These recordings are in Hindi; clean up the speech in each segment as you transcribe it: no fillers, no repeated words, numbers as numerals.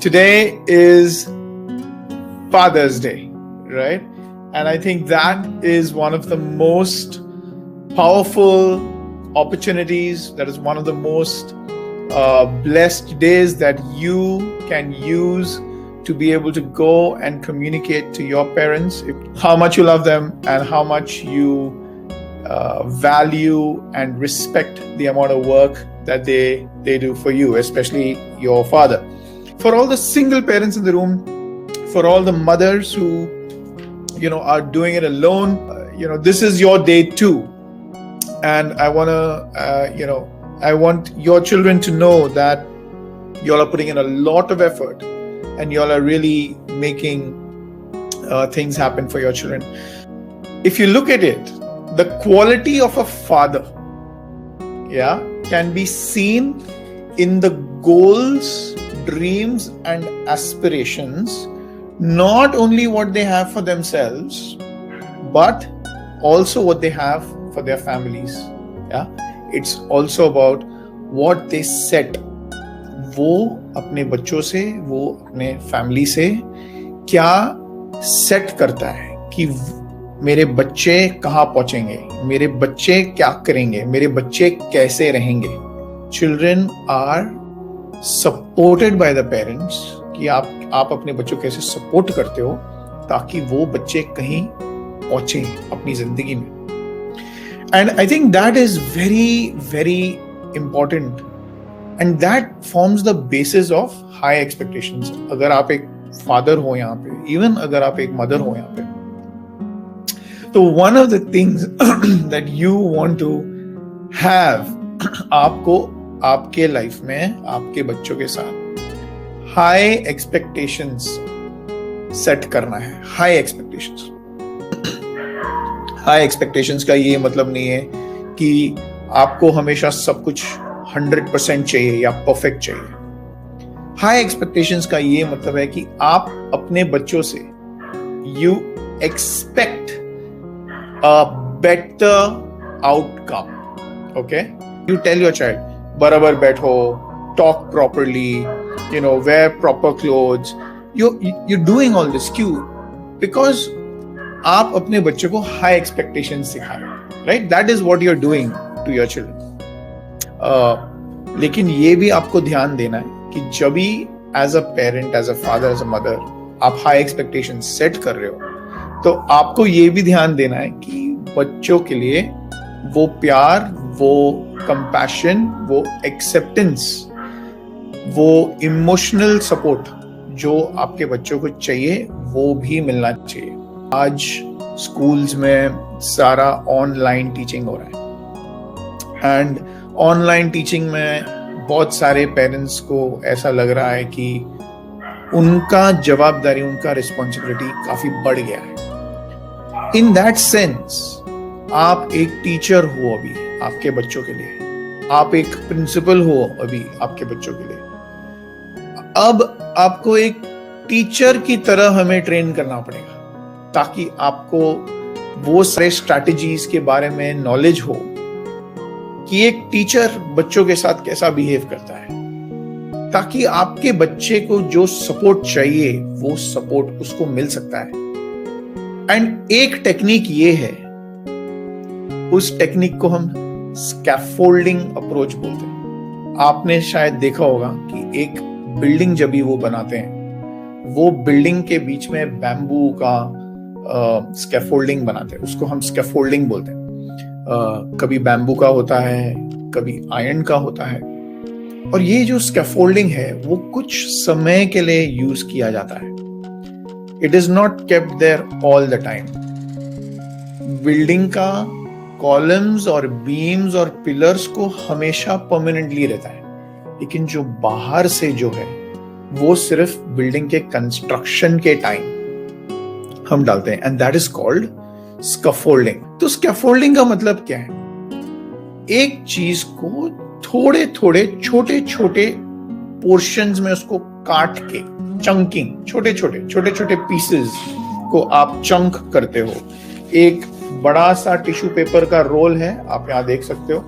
Today is Father's Day, right? And I think that is one of the most powerful opportunities. That is one of the most blessed days that you can use to be able to go and communicate to your parents how much you love them and how much you value and respect the amount of work that they do for you, especially your father. For all the single parents in the room, for all the mothers who are doing it alone, this is your day too. And I want your children to know that you all are putting in a lot of effort and you all are really making things happen for your children. If you look at it, the quality of a father, can be seen in the goals, dreams, and aspirations, not only what they have for themselves, but also what they have for their families. It's also about what they set. वो अपने बच्चों से, वो अपने फैमिली से क्या सेट करता है कि मेरे बच्चे कहाँ पहुंचेंगे, मेरे बच्चे क्या करेंगे, मेरे बच्चे कैसे रहेंगे. Children are supported by the parents कि आप अपने बच्चों को कैसे सपोर्ट करते हो ताकि वो बच्चे कहीं पहुंचे अपनी जिंदगी में. And I think that is very very important and that forms the basis of high expectations. अगर आप एक फादर हो यहाँ पे, इवन अगर आप एक मदर हो यहाँ पे, तो one of the things that you want to have, आपको आपके लाइफ में आपके बच्चों के साथ हाई एक्सपेक्टेशंस सेट करना है. हाई एक्सपेक्टेशंस का ये मतलब नहीं है कि आपको हमेशा सब कुछ 100% चाहिए या परफेक्ट चाहिए. हाई एक्सपेक्टेशंस का ये मतलब है कि आप अपने बच्चों से you expect a better outcome. Okay, you tell your child, barabar baitho, talk properly, wear proper clothes. You're doing all this because आप अपने बच्चों को high expectations सिखाएं, right? That is what you're doing to your children. लेकिन ये भी आपको ध्यान देना है कि जब भी as a parent, as a father, as a mother, आप high expectations set कर रहे हो, तो आपको ये भी ध्यान देना है कि बच्चों के लिए वो प्यार, वो कंपैशन, वो एक्सेप्टेंस, वो इमोशनल सपोर्ट जो आपके बच्चों को चाहिए वो भी मिलना चाहिए. आज स्कूल्स में सारा ऑनलाइन टीचिंग हो रहा है एंड ऑनलाइन टीचिंग में बहुत सारे पेरेंट्स को ऐसा लग रहा है कि उनका जवाबदारी, उनका रिस्पॉन्सिबिलिटी काफी बढ़ गया है. इन दैट सेंस आप एक टीचर हो अभी आपके बच्चों के लिए, आप एक प्रिंसिपल हो अभी आपके बच्चों के लिए. अब आपको एक टीचर की तरह हमें ट्रेन करना पड़ेगा ताकि आपको वो सारे स्ट्रैटेजीज के बारे में नॉलेज हो कि एक टीचर बच्चों के साथ कैसा बिहेव करता है, ताकि आपके बच्चे को जो सपोर्ट चाहिए वो सपोर्ट उसको मिल सकता है. एंड एक टेक्निक ये है, उस टेक्निक को हम स्कैफोल्डिंग अप्रोच बोलते हैं. आपने शायद देखा होगा कि एक बिल्डिंग जब भी वो बनाते हैं, वो बिल्डिंग के बीच में बैम्बू का स्कैफोल्डिंग बनाते हैं. उसको हम स्कैफोल्डिंग बोलते हैं. कभी बैम्बू का होता है, कभी आयरन का होता है. और ये जो स्कैफोल्डिंग है वो कुछ समय के लिए यूज किया जाता है. It is not kept there all the time. Building का कॉलम्स और बीम्स और पिलर्स को हमेशा परमानेंटली रहता है, लेकिन जो बाहर से जो है वो सिर्फ बिल्डिंग के कंस्ट्रक्शन के टाइम हम डालते हैं. And that is called scaffolding. तो स्कैफोल्डिंग का मतलब क्या है? एक चीज को थोड़े थोड़े छोटे छोटे पोर्शंस में उसको काट के, चंकिंग, छोटे छोटे पीसेस को आप चंक करते हो. एक बड़ा सा टिश्यू पेपर का रोल है, आप यहाँ देख सकते हो,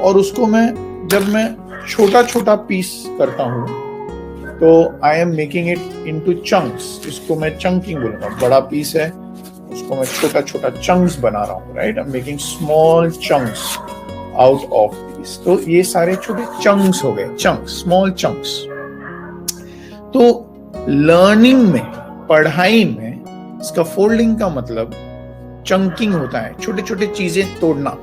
और उसको जब मैं छोटा छोटा पीस करता हूँ तो I am making it into chunks, इसको मैं चंकिंग बोलूंगा। बड़ा पीस है, उसको मैं छोटा छोटा चंक्स बना रहा हूँ, right. I am making small chunks out of this. तो ये सारे छोटे चंक्स हो गए, चंक्स, स्मॉल चंक्स। तो लर्निंग में, पढ़ाई में स्कैफोल्डिंग का मतलब चंकिंग होता है, छोटे छोटे चीजें तोड़ना।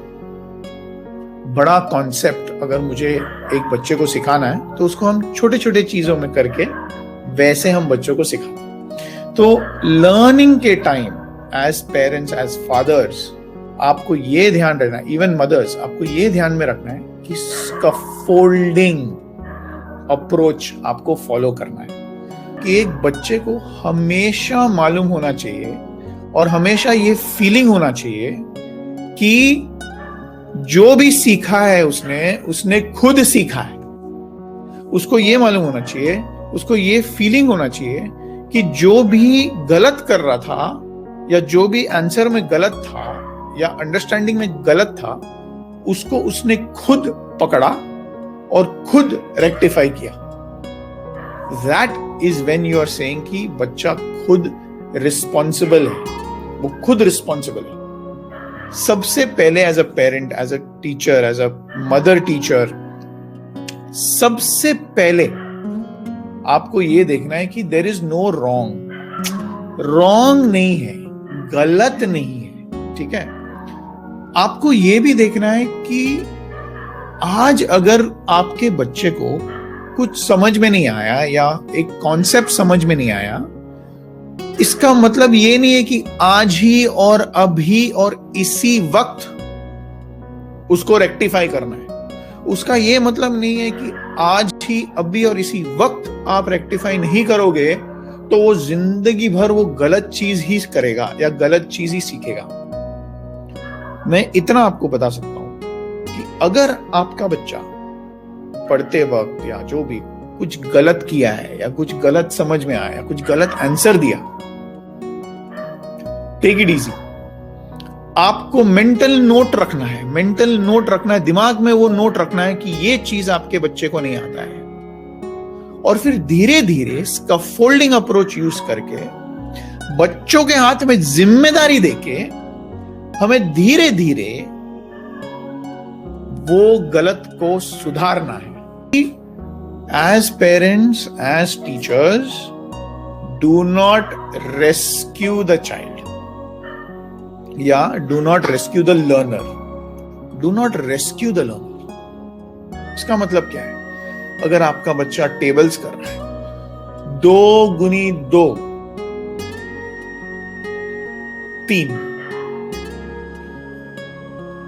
बड़ा कॉन्सेप्ट अगर मुझे एक बच्चे को सिखाना है तो उसको हम छोटे छोटे चीजों में करके वैसे हम बच्चों को सिखाते हैं। तो लर्निंग के time as parents, as fathers, आपको ये ध्यान रखना है, इवन मदर्स, आपको ये ध्यान में रखना है कि स्कैफोल्डिंग अप्रोच आपको फॉलो करना है। कि एक बच्चे को हमेशा मालूम होना चाहिए और हमेशा ये फीलिंग होना चाहिए कि जो भी सीखा है उसने खुद सीखा है। उसको ये मालूम होना चाहिए, उसको ये फीलिंग होना चाहिए कि जो भी गलत कर रहा था या जो भी आंसर में गलत था या अंडरस्टैंडिंग में गलत था, उसको उसने खुद पकड़ा और खुद रेक्टिफाई किया। That is when you are saying कि बच्चा खुद रिस्पॉन्सिबल है, वो खुद रिस्पॉन्सिबल है। सबसे पहले as a parent, as a teacher, as a mother teacher, सबसे पहले आपको ये देखना है कि there is no wrong. Wrong नहीं है, गलत नहीं है, ठीक है। आपको ये भी देखना है कि आज अगर आपके बच्चे को कुछ समझ में नहीं आया या एक कॉन्सेप्ट समझ में नहीं आया, इसका मतलब ये नहीं है कि आज ही और अभी और इसी वक्त उसको रेक्टिफाई करना है। उसका ये मतलब नहीं है कि आज ही, अभी और इसी वक्त आप रेक्टिफाई नहीं करोगे तो वो जिंदगी भर वो गलत चीज ही करेगा या गलत चीज ही सीखेगा। मैं इतना आपको बता सकता हूं कि अगर आपका बच्चा पढ़ते वक्त या जो भी कुछ गलत किया है या कुछ गलत समझ में आया, कुछ गलत आंसर दिया, टेक इट इजी। आपको मेंटल नोट रखना है, मेंटल नोट रखना है, दिमाग में वो नोट रखना है कि ये चीज आपके बच्चे को नहीं आता है। और फिर धीरे धीरे स्कैफोल्डिंग अप्रोच यूज करके बच्चों के हाथ में जिम्मेदारी देके हमें धीरे धीरे वो गलत को सुधारना है। As parents, as teachers, do not rescue the child. या do not rescue the learner. Do not rescue the learner. इसका मतलब क्या है? अगर आपका बच्चा टेबल्स कर रहा है, 2 गुनी 2 3,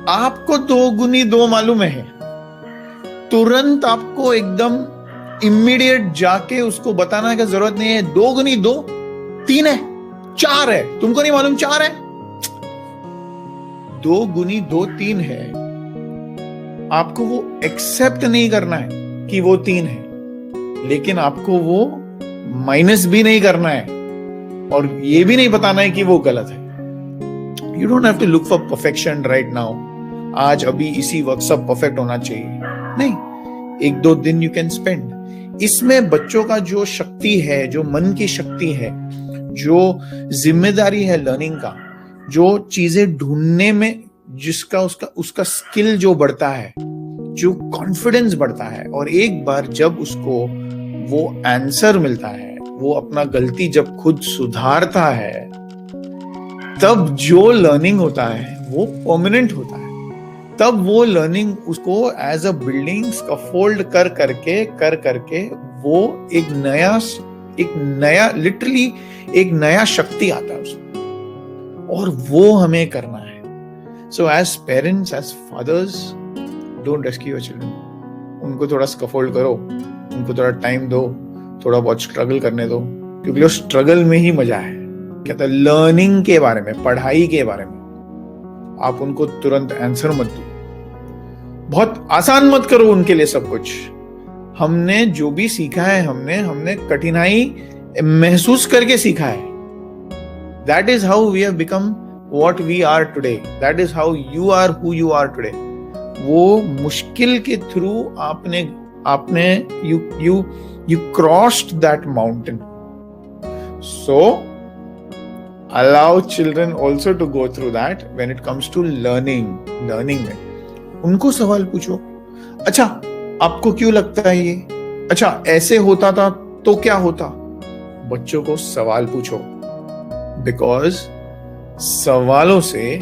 आपको 2 गुनी 2 मालूम है, तुरंत आपको एकदम इमीडिएट जाके उसको बताना की जरूरत नहीं है 2 गुनी 2 3 है, 4 है, तुमको नहीं मालूम 4 है। 2 गुनी 2 3 है, आपको वो एक्सेप्ट नहीं करना है कि वो 3 है, लेकिन आपको वो माइनस भी नहीं करना है और ये भी नहीं बताना है कि वो गलत है। You don't have to look for perfection right now. आज अभी इसी वक्त सब परफेक्ट होना चाहिए, नहीं। 1-2 दिन यू कैन स्पेंड। इसमें बच्चों का जो शक्ति है, जो मन की शक्ति है, जो जिम्मेदारी है लर्निंग का, जो चीजें ढूंढने में जिसका उसका स्किल जो बढ़ता है, जो कॉन्फिडेंस बढ़ता है, और एक बार जब उसको वो आंसर मिलता है, वो अपना गलती जब खुद सुधारता है, तब जो लर्निंग होता है वो परमानेंट होता है। तब वो लर्निंग उसको एज अ बिल्डिंग स्कैफोल्ड कर करके वो एक नया लिटरली एक नया शक्ति आता है उसको, और वो हमें करना है। So as parents, as fathers, don't rescue your children. उनको थोड़ा स्कैफोल्ड करो, उनको थोड़ा टाइम दो, थोड़ा बहुत स्ट्रगल करने दो, क्योंकि वो स्ट्रगल में ही मजा है। कहता है लर्निंग के बारे में, पढ़ाई के बारे में आप उनको तुरंत आंसर मत दो, बहुत आसान मत करो उनके लिए सब कुछ। हमने जो भी सीखा है, हमने कठिनाई महसूस करके सीखा है। That is how we have become what we are today, that is how you are who you are today. वो मुश्किल के थ्रू आपने You crossed that mountain. So allow children also to go through that when it comes to learning में उनको सवाल पूछो, अच्छा आपको क्यों लगता है ये, अच्छा ऐसे होता था तो क्या होता। बच्चों को सवाल पूछो, बिकॉज सवालों से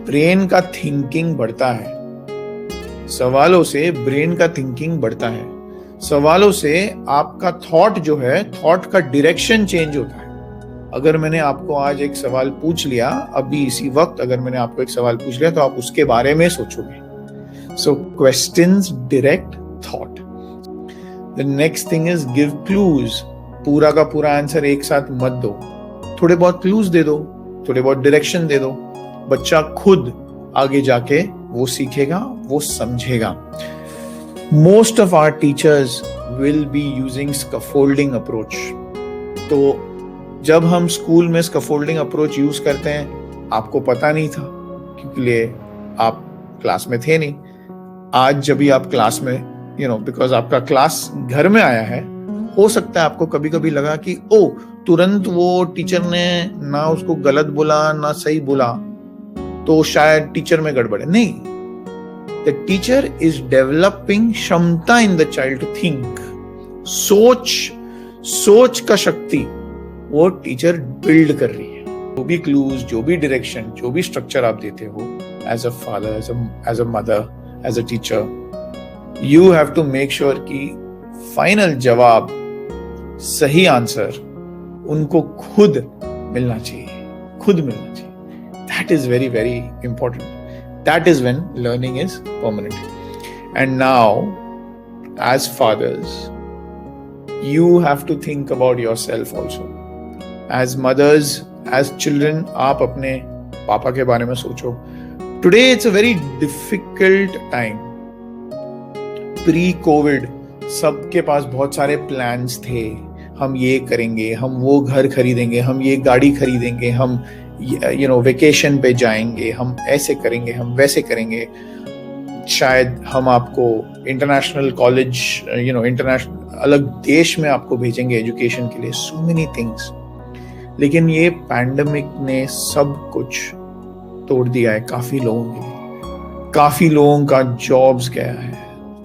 ब्रेन का थिंकिंग बढ़ता है, सवालों से ब्रेन का थिंकिंग बढ़ता है, सवालों से आपका थॉट जो है, थॉट का डायरेक्शन चेंज होता है। अगर मैंने आपको आज एक सवाल पूछ लिया, अभी इसी वक्त अगर मैंने आपको एक सवाल पूछ लिया, तो आप उसके बारे में सोचोगे। सो questions direct thought. The next thing is give clues. पूरा का पूरा आंसर एक साथ मत दो, थोड़े बहुत क्लूज दे दो, थोड़े बहुत डायरेक्शन दे दो। बच्चा खुद आगे जाके वो सीखेगा, वो समझेगा। Most of our teachers will be using scaffolding approach. तो जब हम स्कूल में स्कैफोल्डिंग अप्रोच यूज करते हैं, आपको पता नहीं था क्योंकि आप क्लास में थे नहीं। आज जब भी आप क्लास में बिकॉज आपका क्लास घर में आया है, हो सकता है आपको कभी कभी लगा कि ओ तुरंत वो टीचर ने ना उसको गलत बोला ना सही बोला, तो शायद टीचर में गड़बड़ है। नहीं, द टीचर इज डेवलपिंग क्षमता in the child to think. सोच का शक्ति वो टीचर बिल्ड कर रही है। जो भी क्लूज, जो भी डायरेक्शन, जो भी स्ट्रक्चर आप देते हो as a father, as a mother, as a teacher, you have to make sure कि फाइनल जवाब, सही आंसर उनको खुद मिलना चाहिए, खुद मिलना चाहिए। That is very very important. That is when learning is permanent. And now as fathers you have to think about yourself also. As mothers, as children, आप अपने पापा के बारे में सोचो। Today it's a very difficult time. Pre-COVID सबके पास बहुत सारे plans थे। हम ये करेंगे, हम वो घर खरीदेंगे, हम ये गाड़ी खरीदेंगे, हम वेकेशन पे जाएंगे, हम ऐसे करेंगे, हम वैसे करेंगे। शायद हम आपको इंटरनेशनल कॉलेज, इंटरनेशनल अलग देश में आपको भेजेंगे एजुकेशन के लिए, सो मेनी थिंग्स। लेकिन ये पैंडेमिक ने सब कुछ तोड़ दिया है काफी लोगों के लिए। काफी लोगों का जॉब्स गया है,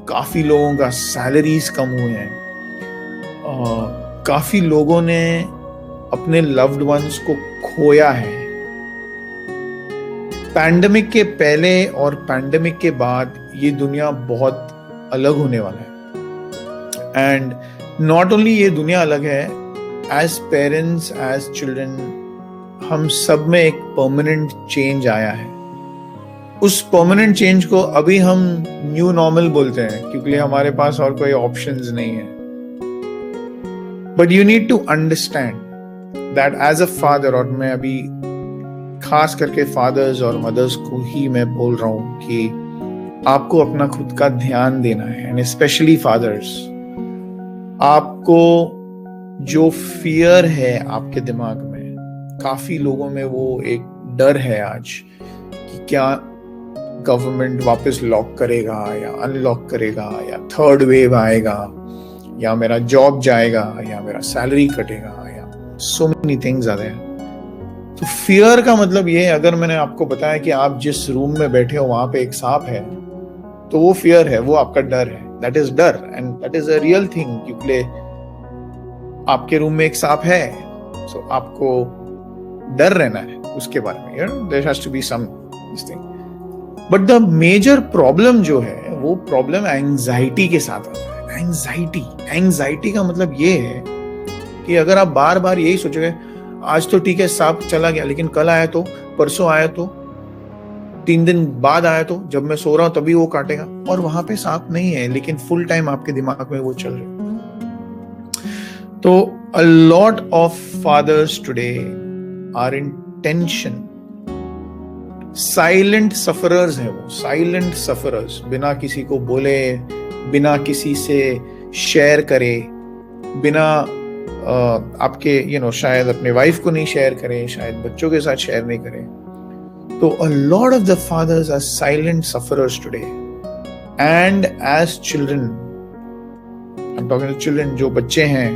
काफी लोगों का सैलरीज कम हुए हैं, काफी लोगों ने अपने लव्ड वंस को खोया है। पैंडेमिक के पहले और पैंडेमिक के बाद ये दुनिया बहुत अलग होने वाला है। एंड नॉट ओनली ये दुनिया अलग है, एज पेरेंट्स, एज चिल्ड्रन, हम सब में एक परमानेंट चेंज आया है। उस परमानेंट चेंज को अभी हम न्यू नॉर्मल बोलते हैं क्योंकि हमारे पास और कोई ऑप्शंस नहीं है। But you need to understand that as a father, और मैं अभी खास करके फादर्स और मदर्स को ही मैं बोल रहा हूं कि आपको अपना खुद का ध्यान देना है। एंड स्पेशली फादर्स, आपको जो फियर है आपके दिमाग में, काफी लोगों में वो एक डर है आज कि क्या गवर्नमेंट वापस लॉक करेगा या अनलॉक करेगा, या थर्ड वेव आएगा, या मेरा जॉब जाएगा, या मेरा सैलरी कटेगा, या so many things are there. तो फियर का मतलब ये है, अगर मैंने आपको बताया कि आप जिस रूम में बैठे हो वहां पे एक सांप है, तो वो फियर है, वो आपका डर है। दैट इज डर, and that is a real thing क्योंकि आपके रूम में एक सांप है, सो आपको डर रहना है उसके बारे में। There has to be some this thing. But the major problem जो है, वो प्रॉब्लम एंजाइटी के साथ आता है। एंजाइटी का मतलब ये है कि अगर आप बार बार यही सोचोगे, आज तो ठीक है सांप चला गया, लेकिन कल आया तो, परसों आया तो, 3 दिन बाद आया तो, जब मैं सो रहा हूं तभी वो काटेगा, और वहां पे सांप नहीं है लेकिन फुल टाइम आपके दिमाग में वो चल रहा है। तो a lot of fathers today are in tension. Silent sufferers हैं वो, साइलेंट सफरर्स, बिना किसी को बोले, बिना किसी से शेयर करे, बिना आपके शायद अपने वाइफ को नहीं शेयर करें, शायद बच्चों के साथ शेयर नहीं करें। तो a lot of the fathers are silent sufferers today. And as children, I'm talking to children, जो बच्चे हैं,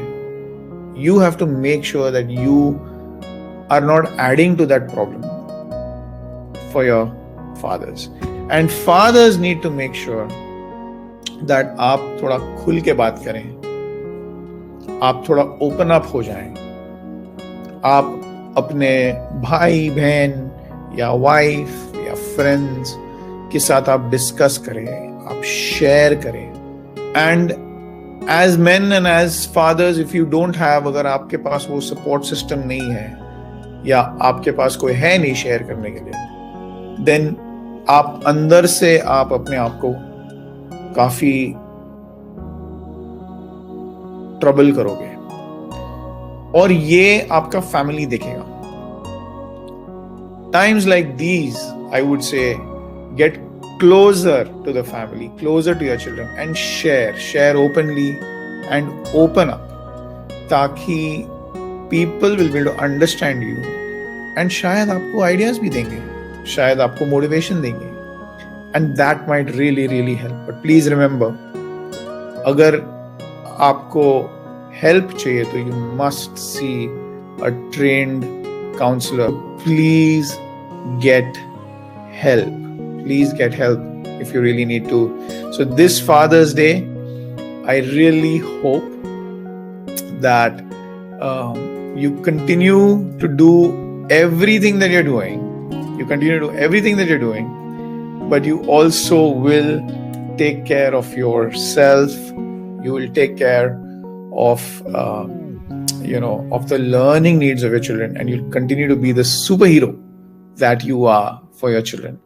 you have to make sure that you are not adding to that problem for your fathers. And fathers need to make sure that आप थोड़ा खुल के बात करें, आप थोड़ा ओपन अप हो जाएं, आप अपने भाई बहन या वाइफ या फ्रेंड्स के साथ आप डिस्कस करें, आप शेयर करें. And as men and as fathers, if you don't have, अगर आपके पास वो सपोर्ट सिस्टम नहीं है या आपके पास कोई है नहीं शेयर करने के लिए, देन आप अंदर से आप अपने आप को काफी ट्रबल करोगे और ये आपका फैमिली देखेगा. Times like these, I would say, get closer to the family, closer to your children, and share openly and open up, ताकि people will be able to understand you, and शायद आपको ideas भी देंगे, शायद आपको motivation देंगे, and that might really help. But please remember, अगर आपको help चाहिए तो you must see a trained counselor. Please get help. Please get help if you really need to. So this Father's Day, I really hope that you continue to do everything that you're doing. You continue to do everything that you're doing, but you also will take care of yourself. You will take care of of the learning needs of your children, and you'll continue to be the superhero that you are for your children.